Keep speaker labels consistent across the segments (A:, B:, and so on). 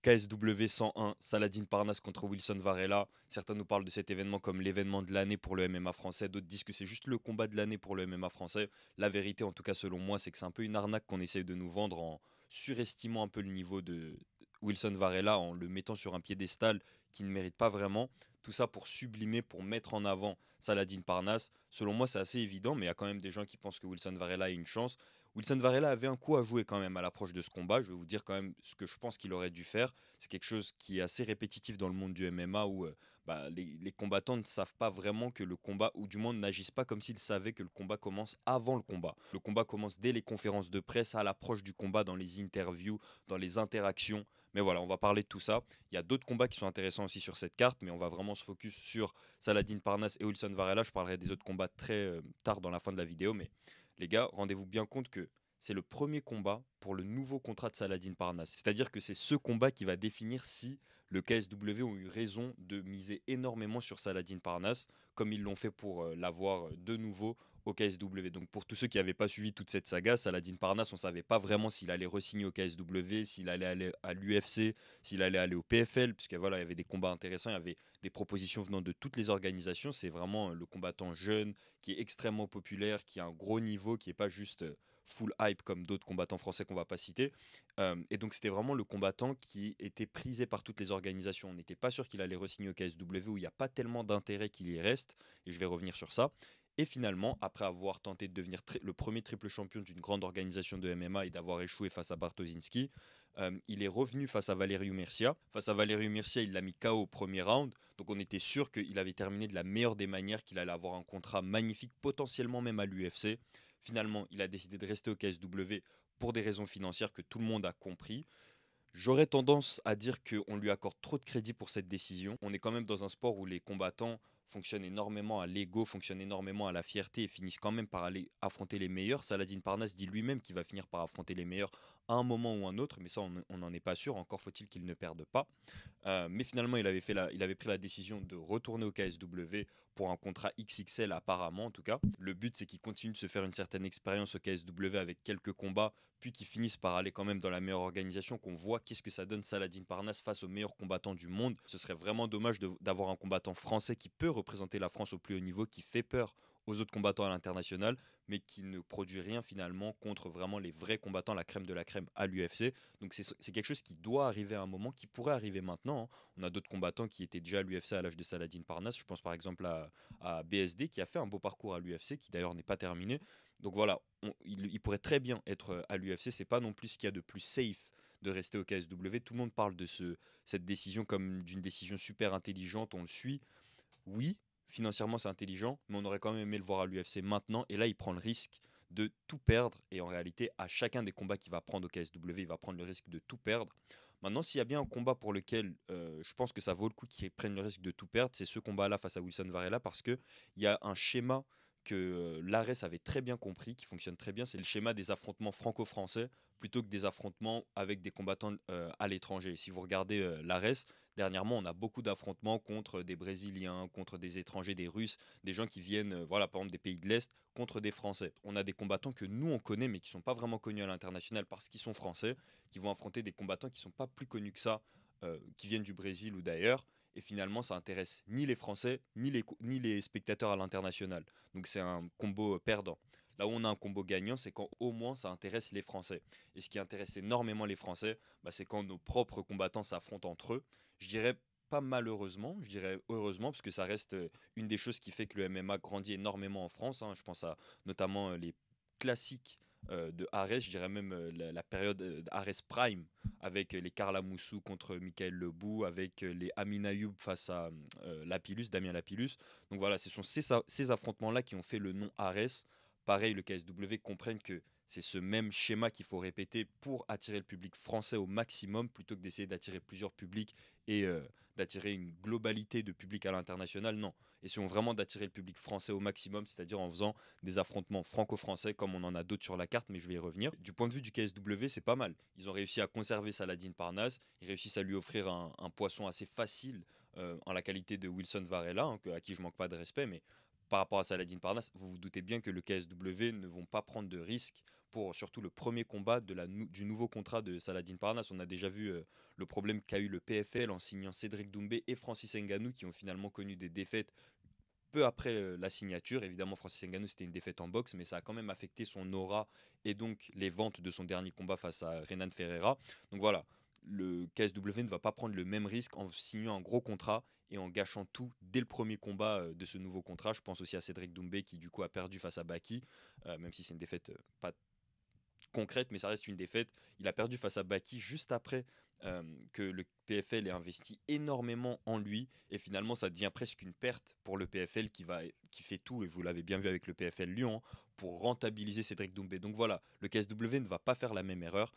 A: KSW 101, Saladin Parnasse contre Wilson Varela. Certains nous parlent de cet événement comme l'événement de l'année pour le MMA français. D'autres disent que c'est juste le combat de l'année pour le MMA français. La vérité, en tout cas selon moi, c'est que c'est un peu une arnaque qu'on essaye de nous vendre en surestimant un peu le niveau de Wilson Varela, en le mettant sur un piédestal qui ne mérite pas vraiment. Tout ça pour sublimer, pour mettre en avant Saladin Parnasse. Selon moi, c'est assez évident, mais il y a quand même des gens qui pensent que Wilson Varela a une chance. Wilson Varela avait un coup à jouer quand même à l'approche de ce combat. Je vais vous dire quand même ce que je pense qu'il aurait dû faire. C'est quelque chose qui est assez répétitif dans le monde du MMA où les combattants ne savent pas vraiment que le combat, ou du moins n'agissent pas comme s'ils savaient que le combat commence avant le combat. Le combat commence dès les conférences de presse, à l'approche du combat, dans les interviews, dans les interactions. Mais voilà, on va parler de tout ça. Il y a d'autres combats qui sont intéressants aussi sur cette carte, mais on va vraiment se focus sur Saladin Parnasse et Wilson Varela. Je parlerai des autres combats très tard dans la fin de la vidéo, mais les gars, rendez-vous bien compte que c'est le premier combat pour le nouveau contrat de Saladin Parnasse. C'est-à-dire que c'est ce combat qui va définir si le KSW ont eu raison de miser énormément sur Saladin Parnasse, comme ils l'ont fait pour l'avoir de nouveau au KSW. Donc pour tous ceux qui n'avaient pas suivi toute cette saga, Saladin Parnasse, on ne savait pas vraiment s'il allait re-signer au KSW, s'il allait aller à l'UFC, s'il allait aller au PFL, puisque voilà, il y avait des combats intéressants, il y avait des propositions venant de toutes les organisations. C'est vraiment le combattant jeune, qui est extrêmement populaire, qui a un gros niveau, qui n'est pas juste full hype comme d'autres combattants français qu'on va pas citer. Et donc c'était vraiment le combattant qui était prisé par toutes les organisations. On n'était pas sûr qu'il allait re-signer au KSW où il n'y a pas tellement d'intérêt qu'il y reste, et je vais revenir sur ça. Et finalement, après avoir tenté de devenir le premier triple champion d'une grande organisation de MMA et d'avoir échoué face à Bartoszynski, il est revenu face à Valeriu Mircea. Face à Valeriu Mircea, il l'a mis KO au premier round. Donc on était sûr qu'il avait terminé de la meilleure des manières, qu'il allait avoir un contrat magnifique, potentiellement même à l'UFC. Finalement, il a décidé de rester au KSW pour des raisons financières que tout le monde a compris. J'aurais tendance à dire qu'on lui accorde trop de crédit pour cette décision. On est quand même dans un sport où les combattants fonctionnent énormément à l'ego, fonctionnent énormément à la fierté et finissent quand même par aller affronter les meilleurs. Saladin Parnasse dit lui-même qu'il va finir par affronter les meilleurs à un moment ou un autre, mais ça on n'en est pas sûr, encore faut-il qu'il ne perde pas. Mais finalement, il avait pris la décision de retourner au KSW pour un contrat XXL apparemment en tout cas. Le but c'est qu'il continue de se faire une certaine expérience au KSW avec quelques combats, puis qu'il finisse par aller quand même dans la meilleure organisation, qu'on voit qu'est-ce que ça donne Saladin Parnasse face aux meilleurs combattants du monde. Ce serait vraiment dommage d'avoir un combattant français qui peut représenter la France au plus haut niveau, qui fait peur aux autres combattants à l'international, mais qui ne produit rien finalement contre vraiment les vrais combattants, la crème de la crème à l'UFC. Donc c'est quelque chose qui doit arriver à un moment, qui pourrait arriver maintenant, hein. On a d'autres combattants qui étaient déjà à l'UFC à l'âge de Saladin Parnasse. Je pense par exemple à BSD qui a fait un beau parcours à l'UFC, qui d'ailleurs n'est pas terminé. Donc voilà, il pourrait très bien être à l'UFC. C'est pas non plus ce qu'il y a de plus safe de rester au KSW. Tout le monde parle de cette décision comme d'une décision super intelligente. On le suit. Oui, financièrement c'est intelligent, mais on aurait quand même aimé le voir à l'UFC maintenant. Et là, il prend le risque de tout perdre. Et en réalité, à chacun des combats qu'il va prendre au KSW, il va prendre le risque de tout perdre. Maintenant, s'il y a bien un combat pour lequel je pense que ça vaut le coup qu'il prenne le risque de tout perdre, c'est ce combat-là face à Wilson Varela parce qu'il y a un schéma que l'ARES avait très bien compris, qui fonctionne très bien, c'est le schéma des affrontements franco-français plutôt que des affrontements avec des combattants à l'étranger. Si vous regardez l'ARES, dernièrement, on a beaucoup d'affrontements contre des Brésiliens, contre des étrangers, des Russes, des gens qui viennent, voilà, par exemple des pays de l'Est, contre des Français. On a des combattants que nous on connaît, mais qui sont pas vraiment connus à l'international parce qu'ils sont français, qui vont affronter des combattants qui sont pas plus connus que ça, qui viennent du Brésil ou d'ailleurs. Et finalement, ça intéresse ni les Français, ni les spectateurs à l'international. Donc c'est un combo perdant. Là où on a un combo gagnant, c'est quand au moins ça intéresse les Français. Et ce qui intéresse énormément les Français, bah, c'est quand nos propres combattants s'affrontent entre eux. Je dirais pas malheureusement, je dirais heureusement, parce que ça reste une des choses qui fait que le MMA grandit énormément en France, hein. Je pense à notamment les classiques de Ares, je dirais même la période d'Ares Prime, avec les Carla Moussou contre Michael Lebou, avec les Amin Ayoub face à Lapillus, Damien Lapillus. Donc voilà, ce sont ces affrontements-là qui ont fait le nom Ares. Pareil, le KSW comprennent que c'est ce même schéma qu'il faut répéter pour attirer le public français au maximum, plutôt que d'essayer d'attirer plusieurs publics et d'attirer une globalité de public à l'international. Non. Essayons vraiment d'attirer le public français au maximum, c'est-à-dire en faisant des affrontements franco-français comme on en a d'autres sur la carte, mais je vais y revenir. Du point de vue du KSW, c'est pas mal. Ils ont réussi à conserver Saladin Parnasse, ils réussissent à lui offrir un poisson assez facile en la qualité de Wilson Varela, hein, à qui je manque pas de respect, mais par rapport à Saladin Parnasse, vous vous doutez bien que le KSW ne vont pas prendre de risques pour surtout le premier combat du nouveau contrat de Saladin Parnasse. On a déjà vu le problème qu'a eu le PFL en signant Cédric Doumbé et Francis Ngannou qui ont finalement connu des défaites peu après la signature. Évidemment, Francis Ngannou, c'était une défaite en boxe, mais ça a quand même affecté son aura et donc les ventes de son dernier combat face à Renan Ferreira. Donc voilà, le KSW ne va pas prendre le même risque en signant un gros contrat et en gâchant tout dès le premier combat de ce nouveau contrat. Je pense aussi à Cédric Doumbé qui du coup a perdu face à Baki, même si c'est une défaite pas concrète, mais ça reste une défaite. Il a perdu face à Baki juste après que le PFL ait investi énormément en lui, et finalement ça devient presque une perte pour le PFL qui fait tout, et vous l'avez bien vu avec le PFL Lyon, pour rentabiliser Cédric Doumbé. Donc voilà, le KSW ne va pas faire la même erreur.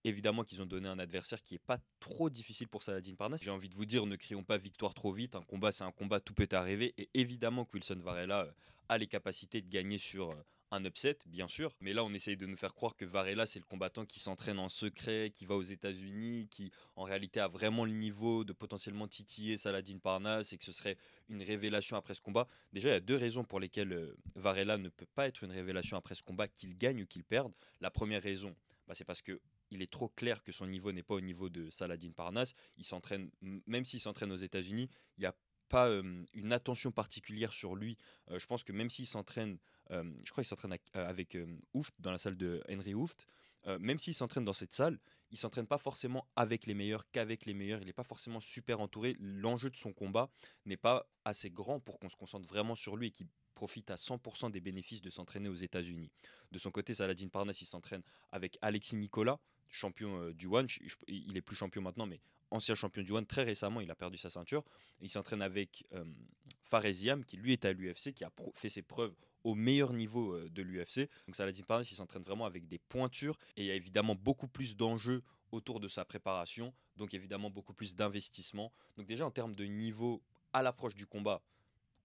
A: Évidemment qu'ils ont donné un adversaire qui est pas trop difficile pour Saladin Parnasse. J'ai envie de vous dire, ne crions pas victoire trop vite. Un combat, c'est un combat, tout peut arriver. Et évidemment que Wilson Varela a les capacités de gagner sur un upset, bien sûr. Mais là, on essaye de nous faire croire que Varela, c'est le combattant qui s'entraîne en secret, qui va aux États-Unis, qui en réalité a vraiment le niveau de potentiellement titiller Saladin Parnasse et que ce serait une révélation après ce combat. Déjà, il y a deux raisons pour lesquelles Varela ne peut pas être une révélation après ce combat, qu'il gagne ou qu'il perde. La première raison, bah, c'est parce que il est trop clair que son niveau n'est pas au niveau de Saladin Parnasse. Il s'entraîne, même s'il s'entraîne aux États-Unis, il n'y a pas une attention particulière sur lui. Je pense que même s'il s'entraîne, je crois qu'il s'entraîne avec Hooft, dans la salle de Henry Hooft, même s'il s'entraîne dans cette salle, il s'entraîne pas forcément avec les meilleurs, qu'avec les meilleurs. Il n'est pas forcément super entouré. L'enjeu de son combat n'est pas assez grand pour qu'on se concentre vraiment sur lui et qu'il profite à 100% des bénéfices de s'entraîner aux États-Unis. De son côté, Saladin Parnasse, il s'entraîne avec Alexis Nicolas, champion du One. Il est plus champion maintenant, mais ancien champion du One. Très récemment, il a perdu sa ceinture. Il s'entraîne avec Faresiam, qui lui est à l'UFC, qui a fait ses preuves au meilleur niveau de l'UFC. Donc Saladin Parnasse, il s'entraîne vraiment avec des pointures et il y a évidemment beaucoup plus d'enjeux autour de sa préparation, donc évidemment beaucoup plus d'investissement. Donc déjà en termes de niveau à l'approche du combat,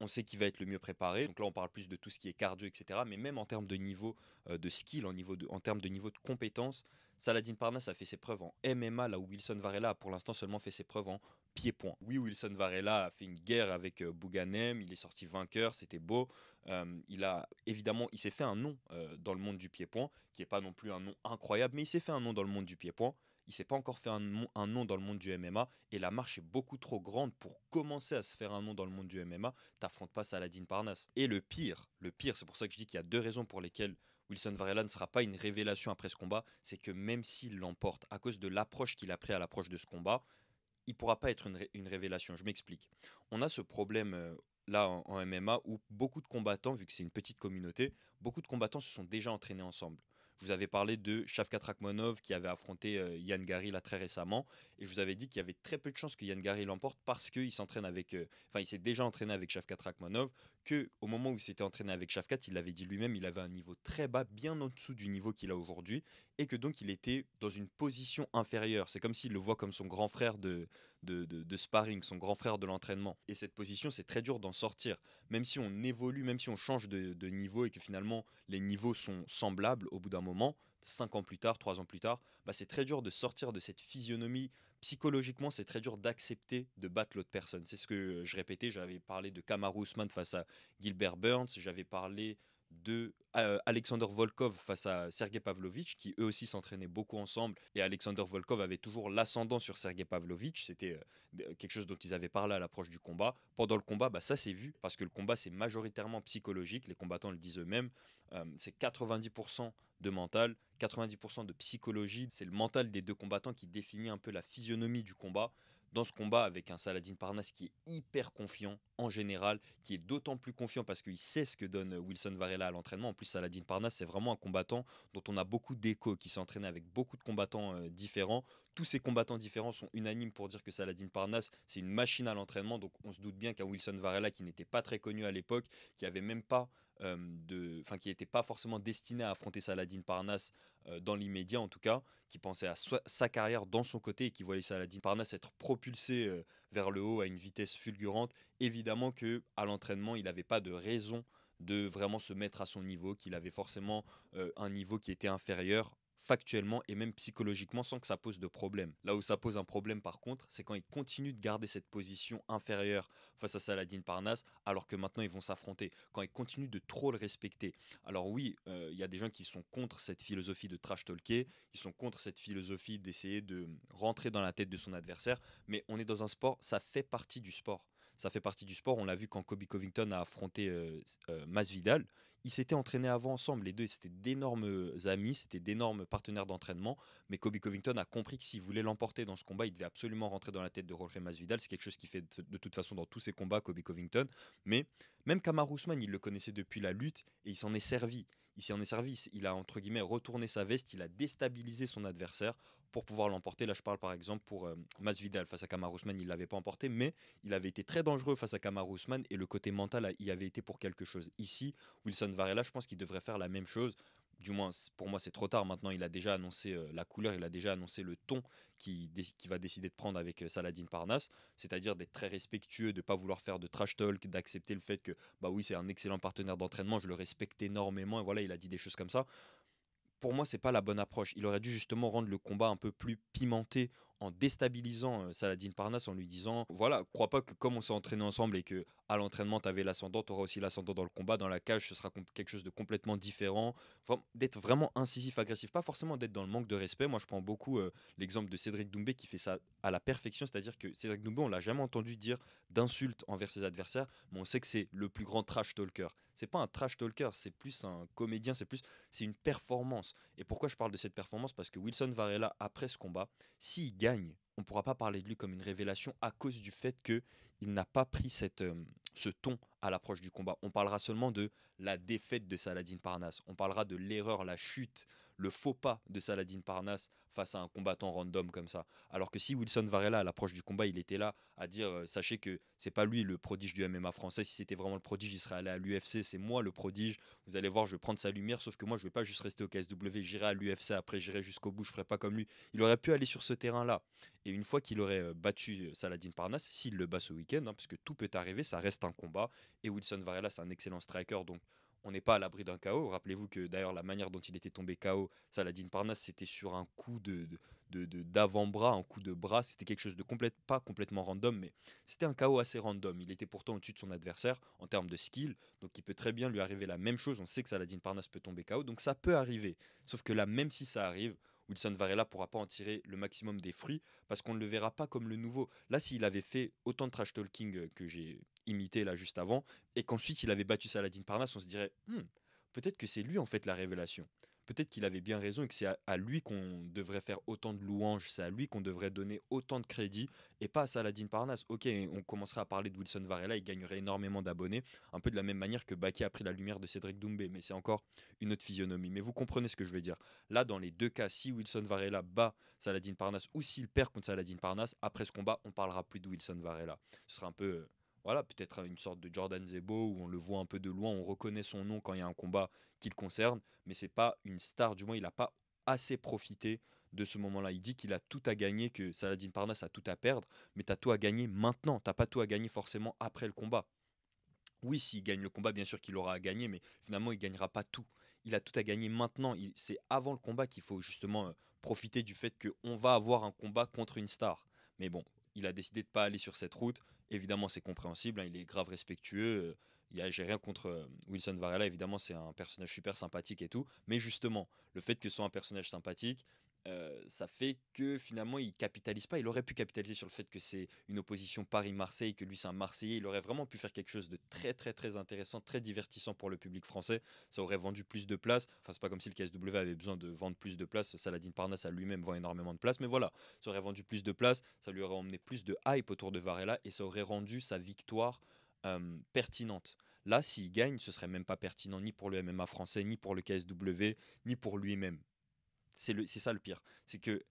A: on sait qui va être le mieux préparé. Donc là, on parle plus de tout ce qui est cardio, etc. Mais même en termes de niveau de skill, en termes de niveau de compétence, Saladin Parnasse a fait ses preuves en MMA, là où Wilson Varela a pour l'instant seulement fait ses preuves en pied-point. Oui, Wilson Varela a fait une guerre avec Bouganem, il est sorti vainqueur, c'était beau. Il s'est fait un nom dans le monde du pied-point, qui n'est pas non plus un nom incroyable, mais il s'est fait un nom dans le monde du pied-point. Il s'est pas encore fait un nom dans le monde du MMA, et la marche est beaucoup trop grande pour commencer à se faire un nom dans le monde du MMA. T'affrontes pas Saladin Parnasse. Et le pire, c'est pour ça que je dis qu'il y a deux raisons pour lesquelles Wilson Varela ne sera pas une révélation après ce combat, c'est que même s'il l'emporte à cause de l'approche qu'il a pris à l'approche de ce combat, il pourra pas être une révélation. Je m'explique. On a ce problème là en MMA où beaucoup de combattants, vu que c'est une petite communauté, beaucoup de combattants se sont déjà entraînés ensemble. Je vous avais parlé de Shavkat Rakhmonov qui avait affronté Yann Gary là très récemment, et je vous avais dit qu'il y avait très peu de chances que Yann Gary l'emporte parce qu'il s'entraîne avec, enfin il s'est déjà entraîné avec Shavkat Rakhmonov, que au moment où il s'était entraîné avec Shavkat, il l'avait dit lui-même, il avait un niveau très bas, bien en dessous du niveau qu'il a aujourd'hui, et que donc il était dans une position inférieure. C'est comme s'il le voit comme son grand frère de sparring, son grand frère de l'entraînement. Et cette position, c'est très dur d'en sortir. Même si on évolue, même si on change de niveau et que finalement les niveaux sont semblables au bout d'un moment, 5 ans plus tard, 3 ans plus tard, bah c'est très dur de sortir de cette physionomie. Psychologiquement, c'est très dur d'accepter de battre l'autre personne. C'est ce que je répétais, j'avais parlé de Kamaru Usman face à Gilbert Burns, j'avais parlé de Alexander Volkov face à Sergei Pavlovich, qui eux aussi s'entraînaient beaucoup ensemble, et Alexander Volkov avait toujours l'ascendant sur Sergei Pavlovich. C'était quelque chose dont ils avaient parlé à l'approche du combat. Pendant le combat, bah, ça s'est vu, parce que le combat c'est majoritairement psychologique, les combattants le disent eux-mêmes. C'est 90% de mental, 90% de psychologie. C'est le mental des deux combattants qui définit un peu la physionomie du combat. Dans ce combat, avec un Saladin Parnasse qui est hyper confiant en général, qui est d'autant plus confiant parce qu'il sait ce que donne Wilson Varela à l'entraînement. En plus, Saladin Parnasse, c'est vraiment un combattant dont on a beaucoup d'échos, qui s'entraîne avec beaucoup de combattants différents. Tous ces combattants différents sont unanimes pour dire que Saladin Parnasse, c'est une machine à l'entraînement. Donc on se doute bien qu'un Wilson Varela qui n'était pas très connu à l'époque, qui avait même pas qui n'était pas forcément destiné à affronter Saladin Parnasse dans l'immédiat en tout cas, qui pensait à sa carrière dans son côté et qui voyait Saladin Parnasse être propulsé vers le haut à une vitesse fulgurante. Évidemment que à l'entraînement, il n'avait pas de raison de vraiment se mettre à son niveau, qu'il avait forcément un niveau qui était inférieur factuellement et même psychologiquement sans que ça pose de problème. Là où ça pose un problème par contre, c'est quand il continue de garder cette position inférieure face à Saladin Parnasse alors que maintenant ils vont s'affronter. Quand il continue de trop le respecter. Alors oui, il y a des gens qui sont contre cette philosophie de trash talker, ils sont contre cette philosophie d'essayer de rentrer dans la tête de son adversaire, mais on est dans un sport, ça fait partie du sport. Ça fait partie du sport. On l'a vu quand Kobe Covington a affronté Masvidal. Ils s'étaient entraînés avant ensemble. Les deux, c'était d'énormes amis, c'était d'énormes partenaires d'entraînement. Mais Kobe Covington a compris que s'il voulait l'emporter dans ce combat, il devait absolument rentrer dans la tête de Jorge Masvidal. C'est quelque chose qu'il fait de toute façon dans tous ses combats, Kobe Covington. Mais même Kamaru Usman, il le connaissait depuis la lutte et il s'en est servi. Il s'en est servi. Il a entre guillemets retourné sa veste. Il a déstabilisé son adversaire pour pouvoir l'emporter. Là, je parle par exemple pour Masvidal face à Kamaru Usman, il l'avait pas emporté, mais il avait été très dangereux face à Kamaru Usman et le côté mental y avait été pour quelque chose. Ici, Wilson Varela, je pense qu'il devrait faire la même chose. Du moins, pour moi, c'est trop tard. Maintenant, il a déjà annoncé la couleur, il a déjà annoncé le ton qui va décider de prendre avec Saladin Parnasse, c'est-à-dire d'être très respectueux, de ne pas vouloir faire de trash talk, d'accepter le fait que, bah oui, c'est un excellent partenaire d'entraînement, je le respecte énormément. Et voilà, il a dit des choses comme ça. Pour moi, c'est pas la bonne approche. Il aurait dû justement rendre le combat un peu plus pimenté en déstabilisant Saladin Parnasse en lui disant voilà, crois pas que comme on s'est entraîné ensemble et que à l'entraînement tu avais l'ascendant, tu auras aussi l'ascendant dans le combat, dans la cage, ce sera quelque chose de complètement différent. D'être vraiment incisif, agressif, pas forcément d'être dans le manque de respect. Moi, je prends beaucoup l'exemple de Cédric Doumbé qui fait ça à la perfection, c'est-à-dire que Cédric Doumbé, on l'a jamais entendu dire d'insultes envers ses adversaires, mais on sait que c'est le plus grand trash talker. C'est pas un trash talker, c'est plus un comédien, c'est une performance. Et pourquoi je parle de cette performance? Parce que Wilson Varela, après ce combat, s'il gagne, on ne pourra pas parler de lui comme une révélation à cause du fait qu'il n'a pas pris ce ton à l'approche du combat. On parlera seulement de la défaite de Saladin Parnasse. On parlera de l'erreur, la chute, le faux pas de Saladin Parnasse face à un combattant random comme ça. Alors que si Wilson Varela, à l'approche du combat, il était là à dire sachez que c'est pas lui le prodige du MMA français. Si c'était vraiment le prodige, il serait allé à l'UFC. C'est moi le prodige. Vous allez voir, je vais prendre sa lumière. Sauf que moi, je vais pas juste rester au KSW. J'irai à l'UFC. Après, j'irai jusqu'au bout. Je ferai pas comme lui. Il aurait pu aller sur ce terrain-là. Et une fois qu'il aurait battu Saladin Parnasse, s'il le bat ce week-end, hein, parce que tout peut arriver, ça reste un combat. Et Wilson Varela, c'est un excellent striker. Donc, on n'est pas à l'abri d'un KO. Rappelez-vous que d'ailleurs, la manière dont il était tombé KO, Saladin Parnasse, c'était sur un coup d'avant-bras, un coup de bras. C'était quelque chose de pas complètement random, mais c'était un KO assez random. Il était pourtant au-dessus de son adversaire en termes de skill. Donc, il peut très bien lui arriver la même chose. On sait que Saladin Parnasse peut tomber KO. Donc, ça peut arriver. Sauf que là, même si ça arrive, Wilson Varela pourra pas en tirer le maximum des fruits parce qu'on ne le verra pas comme le nouveau. Là, s'il avait fait autant de trash talking que j'ai imité là juste avant et qu'ensuite il avait battu Saladin Parnasse, on se dirait peut-être que c'est lui en fait la révélation. Peut-être qu'il avait bien raison et que c'est à lui qu'on devrait faire autant de louanges, c'est à lui qu'on devrait donner autant de crédit et pas à Saladin Parnasse. Ok, on commencerait à parler de Wilson Varela, il gagnerait énormément d'abonnés, un peu de la même manière que Baki a pris la lumière de Cédric Doumbé, mais c'est encore une autre physionomie. Mais vous comprenez ce que je veux dire. Là, dans les deux cas, si Wilson Varela bat Saladin Parnasse ou s'il perd contre Saladin Parnasse, après ce combat, on parlera plus de Wilson Varela. Ce sera un peu, voilà, peut-être une sorte de Jordan Zebo où on le voit un peu de loin, on reconnaît son nom quand il y a un combat qui le concerne, mais c'est pas une star, du moins il n'a pas assez profité de ce moment-là. Il dit qu'il a tout à gagner, que Saladin Parnasse a tout à perdre, mais tu as tout à gagner maintenant, t'as pas tout à gagner forcément après le combat. Oui, s'il gagne le combat, bien sûr qu'il aura à gagner, mais finalement, il gagnera pas tout. Il a tout à gagner maintenant. C'est avant le combat qu'il faut justement profiter du fait qu'on va avoir un combat contre une star. Mais bon, il a décidé de pas aller sur cette route. Évidemment, c'est compréhensible, hein, il est grave respectueux. J'ai rien contre Wilson Varela. Évidemment, c'est un personnage super sympathique et tout. Mais justement, le fait que ce soit un personnage sympathique, ça fait que finalement il capitalise pas. Il aurait pu capitaliser sur le fait que c'est une opposition Paris-Marseille, que lui c'est un Marseillais. Il aurait vraiment pu faire quelque chose de très très très intéressant, très divertissant pour le public français. Ça aurait vendu plus de places. Enfin, c'est pas comme si le KSW avait besoin de vendre plus de places. Saladin Parnasse à lui-même vend énormément de places, mais voilà, ça aurait vendu plus de places. Ça lui aurait emmené plus de hype autour de Varela et ça aurait rendu sa victoire pertinente. Là, s'il gagne, ce serait même pas pertinent ni pour le MMA français, ni pour le KSW, ni pour lui-même. C'est ça le pire. C'est que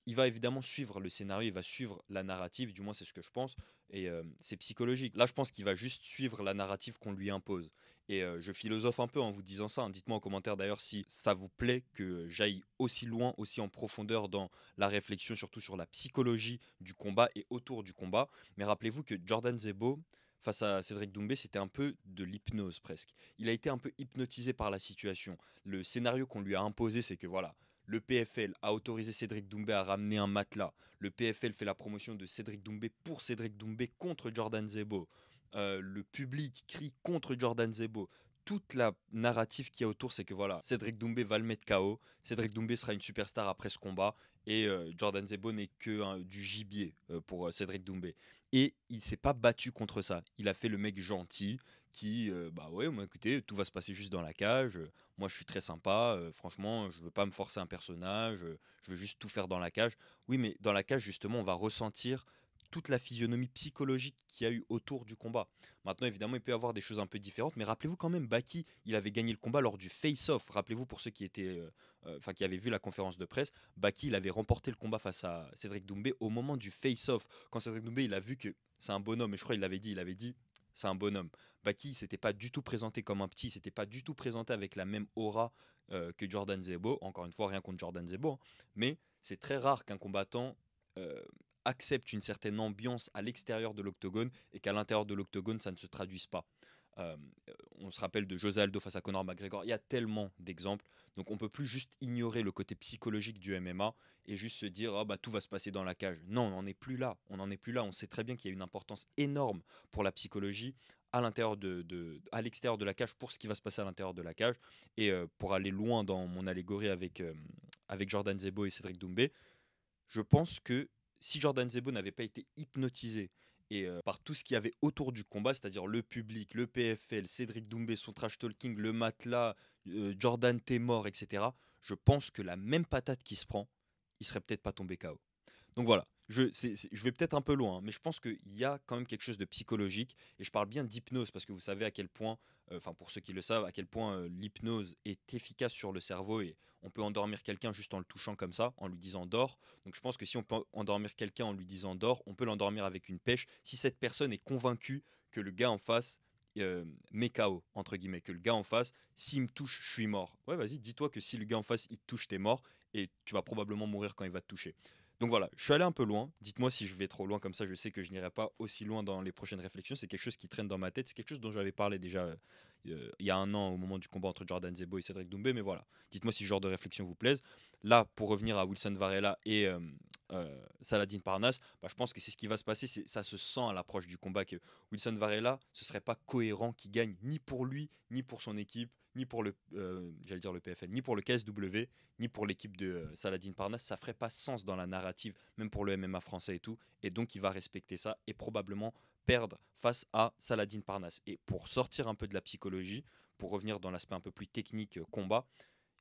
A: il va évidemment suivre le scénario, il va suivre la narrative, du moins c'est ce que je pense, et c'est psychologique. Là, je pense qu'il va juste suivre la narrative qu'on lui impose. Et je philosophe un peu en vous disant ça, hein. Dites-moi en commentaire d'ailleurs si ça vous plaît que j'aille aussi loin, aussi en profondeur dans la réflexion, surtout sur la psychologie du combat et autour du combat. Mais rappelez-vous que Jordan Zebo, face à Cédric Doumbé, c'était un peu de l'hypnose presque. Il a été un peu hypnotisé par la situation. Le scénario qu'on lui a imposé, c'est que voilà, Le PFL a autorisé Cédric Doumbé à ramener un matelas. Le PFL fait la promotion de Cédric Doumbé pour Cédric Doumbé contre Jordan Zebo. Le public crie contre Jordan Zebo. Toute la narrative qu'il y a autour, c'est que voilà, Cédric Doumbé va le mettre KO. Cédric Doumbé sera une superstar après ce combat. Et Jordan Zebo n'est que du gibier pour Cédric Doumbé. Et il s'est pas battu contre ça. Il a fait le mec gentil qui, bah ouais, moi, écoutez, tout va se passer juste dans la cage. Moi, je suis très sympa. Franchement, je veux pas me forcer un personnage. Je veux juste tout faire dans la cage. Oui, mais dans la cage, justement, on va ressentir toute la physionomie psychologique qu'il y a eu autour du combat. Maintenant, évidemment, il peut y avoir des choses un peu différentes, mais rappelez-vous quand même, Baki, il avait gagné le combat lors du face-off. Rappelez-vous pour ceux qui étaient, enfin, qui avaient vu la conférence de presse, Baki, il avait remporté le combat face à Cédric Doumbé au moment du face-off. Quand Cédric Doumbé, il a vu que c'est un bonhomme, et je crois il avait dit, c'est un bonhomme. Baki, il s'était pas du tout présenté comme un petit, il s'était pas du tout présenté avec la même aura que Jordan Zebo. Encore une fois, rien contre Jordan Zebo, hein, mais c'est très rare qu'un combattant euh, accepte une certaine ambiance à l'extérieur de l'octogone et qu'à l'intérieur de l'octogone, ça ne se traduise pas. Euh, on se rappelle de José Aldo face à Conor McGregor. Il y a tellement d'exemples. Donc on peut plus juste ignorer le côté psychologique du MMA et juste se dire ah bah tout va se passer dans la cage. Non, on n'en est plus là. On n'en est plus là. On sait très bien qu'il y a une importance énorme pour la psychologie à l'intérieur à l'extérieur de la cage pour ce qui va se passer à l'intérieur de la cage. Et pour aller loin dans mon allégorie avec Jordan Zebo et Cédric Doumbé, je pense que si Jordan Zebo n'avait pas été hypnotisé et par tout ce qu'il y avait autour du combat, c'est-à-dire le public, le PFL, Cédric Doumbé, son trash talking, le matelas, Jordan t'es mort, etc., je pense que la même patate qui se prend, il serait peut-être pas tombé KO. Donc voilà, je vais peut-être un peu loin, hein, mais je pense qu'il y a quand même quelque chose de psychologique, et je parle bien d'hypnose, parce que vous savez à quel point, enfin pour ceux qui le savent, à quel point l'hypnose est efficace sur le cerveau, et on peut endormir quelqu'un juste en le touchant comme ça, en lui disant dors. Donc je pense que si on peut endormir quelqu'un en lui disant dors, on peut l'endormir avec une pêche, si cette personne est convaincue que le gars en face met KO, entre guillemets, que le gars en face, s'il me touche, je suis mort. Ouais, vas-y, dis-toi que si le gars en face, il te touche, t'es mort, et tu vas probablement mourir quand il va te toucher. Donc voilà, je suis allé un peu loin. Dites-moi si je vais trop loin, comme ça je sais que je n'irai pas aussi loin dans les prochaines réflexions. C'est quelque chose qui traîne dans ma tête. C'est quelque chose dont j'avais parlé déjà il y a un an au moment du combat entre Jordan Zebo et Cédric Doumbé. Mais voilà, dites-moi si ce genre de réflexion vous plaise. Là, pour revenir à Wilson Varela et Saladin Parnasse, bah, je pense que c'est ce qui va se passer. Ça se sent à l'approche du combat que Wilson Varela, ce serait pas cohérent qu'il gagne ni pour lui, ni pour son équipe, ni pour j'allais dire le PFL, ni pour le KSW, ni pour l'équipe de Saladin Parnasse. Ça ferait pas sens dans la narrative, même pour le MMA français et tout. Et donc, il va respecter ça et probablement perdre face à Saladin Parnasse. Et pour sortir un peu de la psychologie, pour revenir dans l'aspect un peu plus technique combat,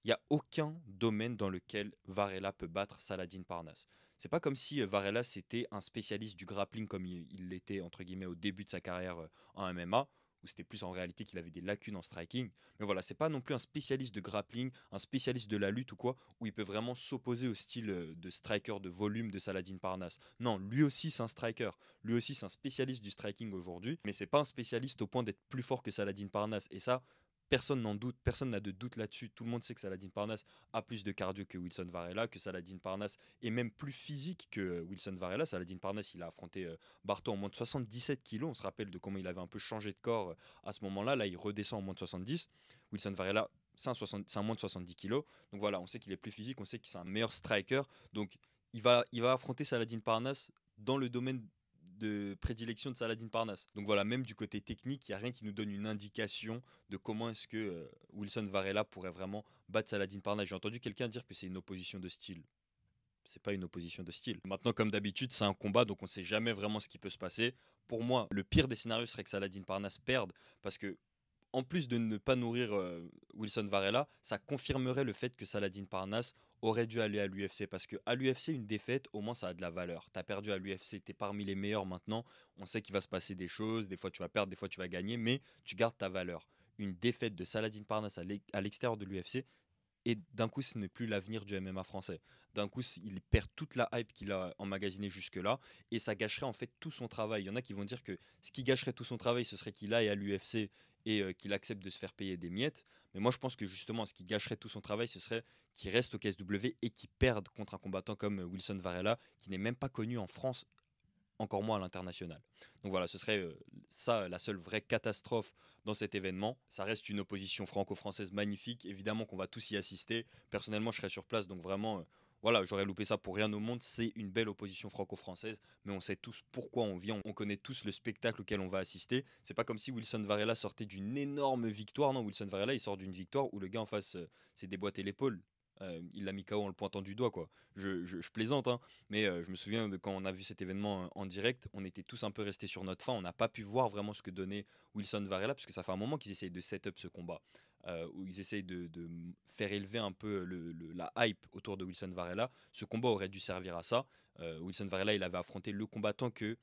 A: il n'y a aucun domaine dans lequel Varela peut battre Saladin Parnasse. C'est pas comme si Varela c'était un spécialiste du grappling comme il l'était entre guillemets au début de sa carrière en MMA, où c'était plus en réalité qu'il avait des lacunes en striking. Mais voilà, c'est pas non plus un spécialiste de grappling, un spécialiste de la lutte ou quoi, où il peut vraiment s'opposer au style de striker de volume de Saladin Parnasse. Non, lui aussi c'est un striker, lui aussi c'est un spécialiste du striking aujourd'hui, mais c'est pas un spécialiste au point d'être plus fort que Saladin Parnasse. Et ça, personne n'en doute, personne n'a de doute là-dessus. Tout le monde sait que Saladin Parnasse a plus de cardio que Wilson Varela, que Saladin Parnasse est même plus physique que Wilson Varela. Saladin Parnasse, il a affronté Barto en moins de 77 kilos. On se rappelle de comment il avait un peu changé de corps à ce moment-là. Là, il redescend en moins de 70. Wilson Varela, c'est un moins de 70 kilos. Donc voilà, on sait qu'il est plus physique, on sait que c'est un meilleur striker. Donc il va affronter Saladin Parnasse dans le domaine de prédilection de Saladin Parnasse. Donc voilà, même du côté technique, il n'y a rien qui nous donne une indication de comment est-ce que Wilson Varela pourrait vraiment battre Saladin Parnasse. J'ai entendu quelqu'un dire que c'est une opposition de style. C'est pas une opposition de style. Maintenant, comme d'habitude, c'est un combat, donc on sait jamais vraiment ce qui peut se passer. Pour moi, le pire des scénarios serait que Saladin Parnasse perde, parce que en plus de ne pas nourrir Wilson Varela, ça confirmerait le fait que Saladin Parnasse aurait dû aller à l'UFC. Parce que à l'UFC, une défaite, au moins ça a de la valeur. Tu as perdu à l'UFC, tu es parmi les meilleurs maintenant. On sait qu'il va se passer des choses. Des fois tu vas perdre, des fois tu vas gagner, mais tu gardes ta valeur. Une défaite de Saladin Parnasse à l'extérieur de l'UFC, et d'un coup, ce n'est plus l'avenir du MMA français. D'un coup, il perd toute la hype qu'il a emmagasinée jusque-là et ça gâcherait en fait tout son travail. Il y en a qui vont dire que ce qui gâcherait tout son travail, ce serait qu'il aille à l'UFC et qu'il accepte de se faire payer des miettes. Mais moi, je pense que justement, ce qui gâcherait tout son travail, ce serait qu'il reste au KSW et qu'il perde contre un combattant comme Wilson Varela, qui n'est même pas connu en France encore moins à l'international. Donc voilà, ce serait ça la seule vraie catastrophe dans cet événement. Ça reste une opposition franco-française magnifique, évidemment qu'on va tous y assister. Personnellement, je serai sur place, donc vraiment, voilà, j'aurais loupé ça pour rien au monde. C'est une belle opposition franco-française, mais on sait tous pourquoi on vient, on connaît tous le spectacle auquel on va assister. C'est pas comme si Wilson Varela sortait d'une énorme victoire. Non, Wilson Varela, il sort d'une victoire où le gars en face s'est déboîté l'épaule. Il l'a mis KO en le pointant du doigt, quoi. Je plaisante, hein, mais je me souviens de quand on a vu cet événement en direct, on était tous un peu restés sur notre faim. On n'a pas pu voir vraiment ce que donnait Wilson Varela, parce que ça fait un moment qu'ils essayent de set up ce combat, où ils essayent de faire élever un peu la hype autour de Wilson Varela. Ce combat aurait dû servir à ça. Wilson Varela, il avait affronté le combattant que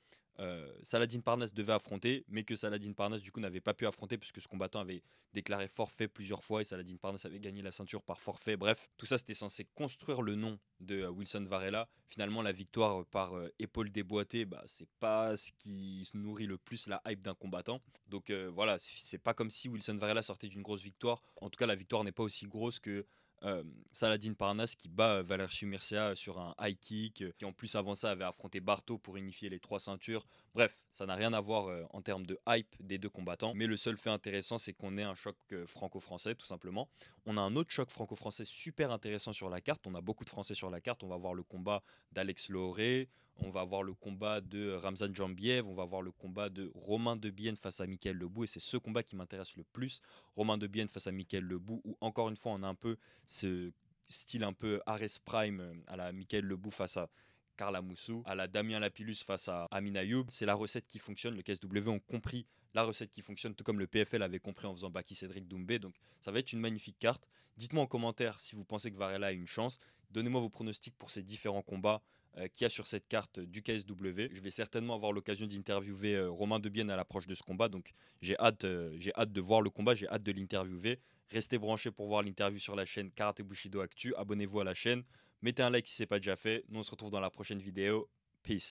A: Saladin Parnasse devait affronter, mais que Saladin Parnasse du coup n'avait pas pu affronter puisque ce combattant avait déclaré forfait plusieurs fois et Saladin Parnasse avait gagné la ceinture par forfait. Bref, tout ça c'était censé construire le nom de Wilson Varela. Finalement, la victoire par épaule déboîtée, bah, c'est pas ce qui se nourrit le plus la hype d'un combattant. Donc voilà, c'est pas comme si Wilson Varela sortait d'une grosse victoire. En tout cas, la victoire n'est pas aussi grosse que Saladin Parnasse qui bat Valerciu Mircea sur un high kick, qui en plus avant ça avait affronté Barto pour unifier les 3 ceintures. Bref, ça n'a rien à voir en termes de hype des deux combattants, mais le seul fait intéressant c'est qu'on ait un choc franco-français tout simplement. On a un autre choc franco-français super intéressant sur la carte, on a beaucoup de Français sur la carte, on va voir le combat d'Alex Loré, on va avoir le combat de Ramzan Jambiev, on va voir le combat de Romain Debienne face à Michael Lebou, et c'est ce combat qui m'intéresse le plus. Romain Debienne face à Michael Lebou, où encore une fois on a un peu ce style un peu Ares Prime à la Michael Lebou face à Carla Moussou, à la Damien Lapillus face à Amin Ayoub. C'est la recette qui fonctionne. Le KSW ont compris la recette qui fonctionne, tout comme le PFL avait compris en faisant Baki Cédric Doumbé. Donc ça va être une magnifique carte. Dites-moi en commentaire si vous pensez que Varela a une chance. Donnez-moi vos pronostics pour ces différents combats qu'il y a sur cette carte du KSW. Je vais certainement avoir l'occasion d'interviewer Romain Debienne à l'approche de ce combat. Donc j'ai hâte de voir le combat, j'ai hâte de l'interviewer. Restez branchés pour voir l'interview sur la chaîne Karate Bushido Actu. Abonnez-vous à la chaîne. Mettez un like si ce n'est pas déjà fait. Nous on se retrouve dans la prochaine vidéo. Peace.